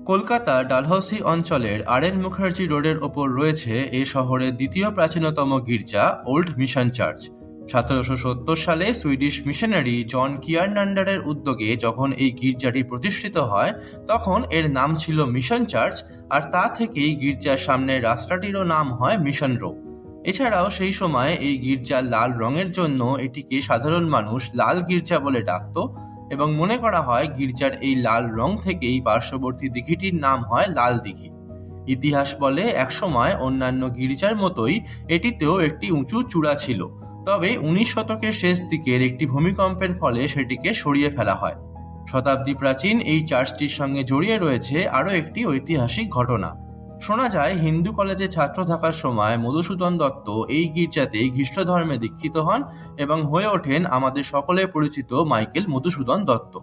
কলকাতা ডালহৌসি অঞ্চলের আর.এন. মুখার্জি রোডের ওপর রয়েছে এ শহরের দ্বিতীয় প্রাচীনতম গির্জা ওল্ড মিশন চার্চ। 1770 সালে সুইডিশ মিশনারি জন কিয়ারনান্ডারের উদ্যোগে যখন এই গির্জাটি প্রতিষ্ঠিত হয়, তখন এর নাম ছিল মিশন চার্চ, আর তা থেকেই গির্জার সামনের রাস্তাটিরও নাম হয় মিশন রো। এছাড়াও সেই সময় এই গির্জার লাল রঙের জন্য এটিকে সাধারণ মানুষ লাল গির্জা বলে ডাকত, এবং মনে করা হয় গির্জার এই লাল রং থেকেই পার্শ্ববর্তী দিঘিটির নাম হয় লাল দিঘি। ইতিহাস বলে একসময় অন্যান্য গির্জার মতোই এটিতেও একটি উঁচু চূড়া ছিল, তবে 19 শতকের শেষ দিকের একটি ভূমিকম্পের ফলে সেটিকে সরিয়ে ফেলা হয়। শতাব্দী প্রাচীন এই চার্চটির সঙ্গে জড়িয়ে রয়েছে আরও একটি ঐতিহাসিক ঘটনা। শোনা যায় হিন্দু কলেজে ছাত্র থাকার সময় মধুসূদন দত্ত এই গির্জাতে খ্রিস্ট ধর্মে দীক্ষিত হন এবং হয়ে ওঠেন আমাদের সকলের পরিচিত মাইকেল মধুসূদন দত্ত।